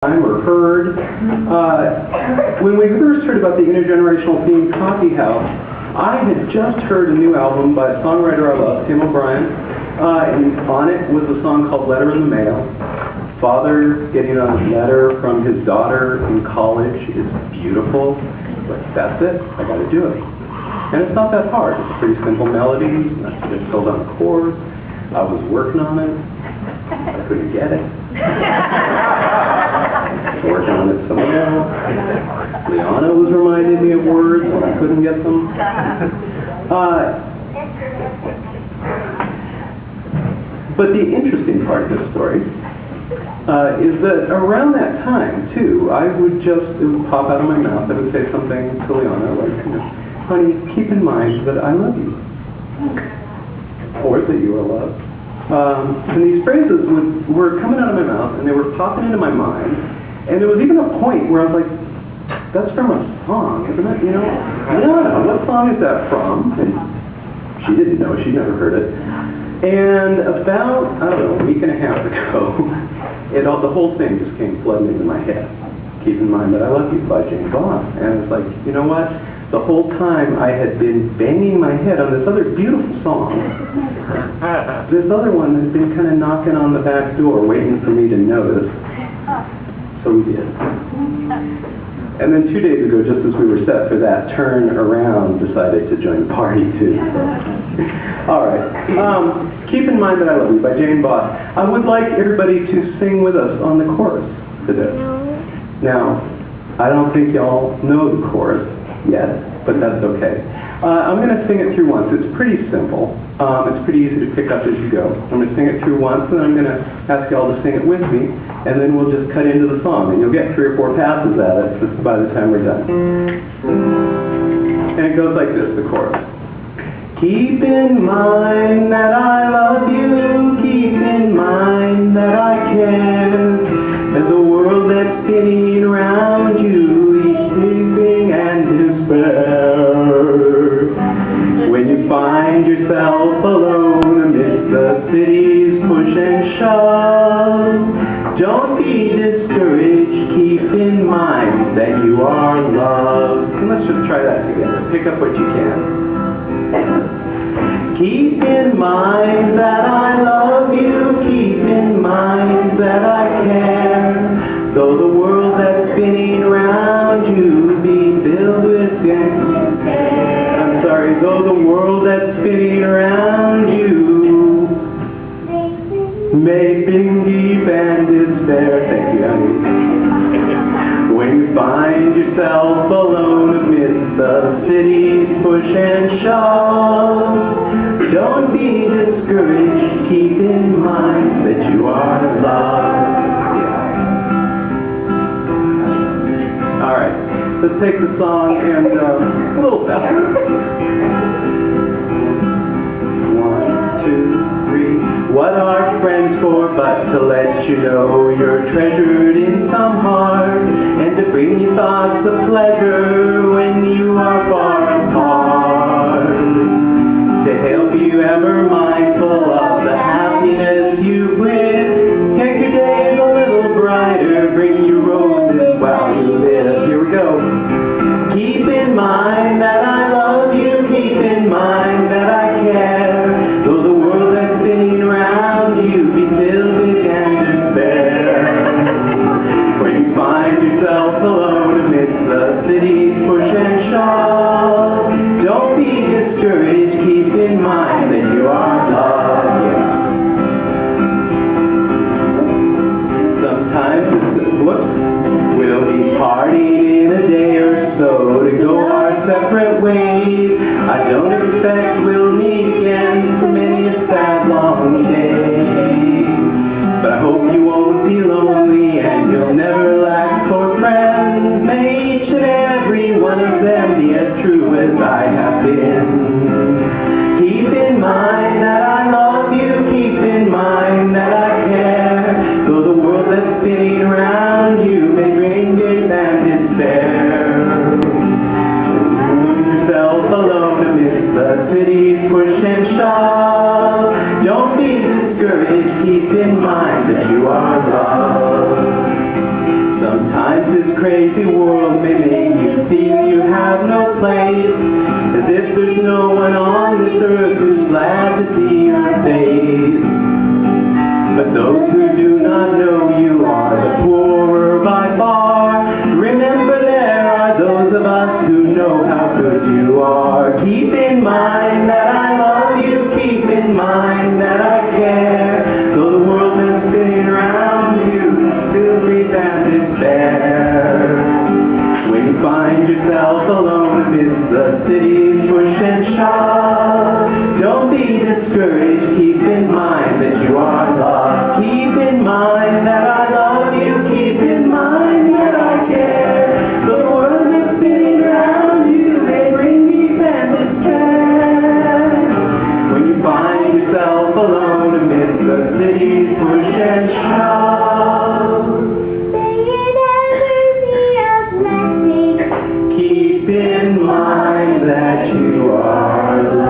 or heard. When we first heard about the intergenerational themed coffeehouse, I had just heard a new album by a songwriter I love, Tim O'Brien, and on it was a song called Letter in the Mail. Father getting a letter from his daughter in college is beautiful, but that's it, I gotta do it. And it's not that hard, it's a pretty simple melody, I just filled on the chords, I was working on it, I couldn't get it. Working on it some more. Liana was reminding me of words when I couldn't get them. But the interesting part of this story is that around that time, too, it would pop out of my mouth. I would say something to Liana like, honey, keep in mind that I love you. Or that you are loved. And these phrases were coming out of my mouth, and they were popping into my mind. And there was even a point where I was like, that's from a song, isn't it? You know, Liana, what song is that from? And she didn't know, she'd never heard it. And about, I don't know, a week and a half ago, the whole thing just came flooding into my head. Keep in mind that I Love You by Jane Boss. And it's like, you know what? The whole time I had been banging my head on this other beautiful song. This other one had been kind of knocking on the back door, waiting for me to notice. So we did. And then 2 days ago, just as we were set for that turn around, decided to join the party too. All right. Keep in Mind That I Love You by Jane Boss. I would like everybody to sing with us on the chorus to this. Now, I don't think y'all know the chorus yet, but that's okay. I'm going to sing it through once. It's pretty simple. It's pretty easy to pick up as you go. I'm going to sing it through once, and I'm going to ask y'all to sing it with me, and then we'll just cut into the song, and you'll get 3 or 4 passes at it by the time we're done. And it goes like this, the chorus. Keep in mind that I love you, keep in mind that I care. There's a world that's spinning around you, each sleeping and despair. When you find yourself alone amidst the city's push and shove, don't be discouraged, keep in mind that you are loved. And let's just try that together. Pick up what you can. Keep in mind that I love you, keep in mind that I care. Though the world that's spinning around you be filled with though the world that's spinning around you may be deep and despair. Thank you, honey. When you find yourself alone amidst the city's push and shove, don't be discouraged, keep in mind that you are loved. Yeah. All right, let's take the song and a little faster. 1, 2, 3. What are friends for but to let you know you're treasured in some heart, and to bring you thoughts of pleasure when you are far apart, to help you ever mindful of the happiness you bring, make your days a little brighter, bring you roses while you live. Here we go. Keep in mind that I love you, keep in mind that I care, though the world that's spinning around you be filled with despair. When you find yourself alone amidst the city's push and shove, don't be discouraged, keep in mind that you are loved. Yeah. Sometimes we'll be partying in a day or so to go our separate ways. I don't expect we'll meet again for many a sad long day, but I hope you won't be lonely and you'll never lack for friends. May each and every one of them be as true as I have been. Keep in mind that I love you, keep in mind that I care, though the world that's spinning around you may bring grief and despair. When you find yourself alone amidst the city's push and shove, don't be discouraged, keep in mind that you are loved. this crazy world may make you feel you have no place, as if there's no one on this earth who's glad to see your face. But those who do not know you are the poorer by far. Remember, there are those of us who know how good you are. Keep in mind that I love you, keep in mind that I care. Though the world is spinning around you, still grief and despair. When you find yourself alone amidst the city's push and shove, don't be discouraged, keep in mind that you are loved. Keep in mind that I love you, keep in mind that I care. Though the world is spinning around you, they bring grief and despair. When you find yourself alone amidst the city's push and shove, keep in mind that you are loved.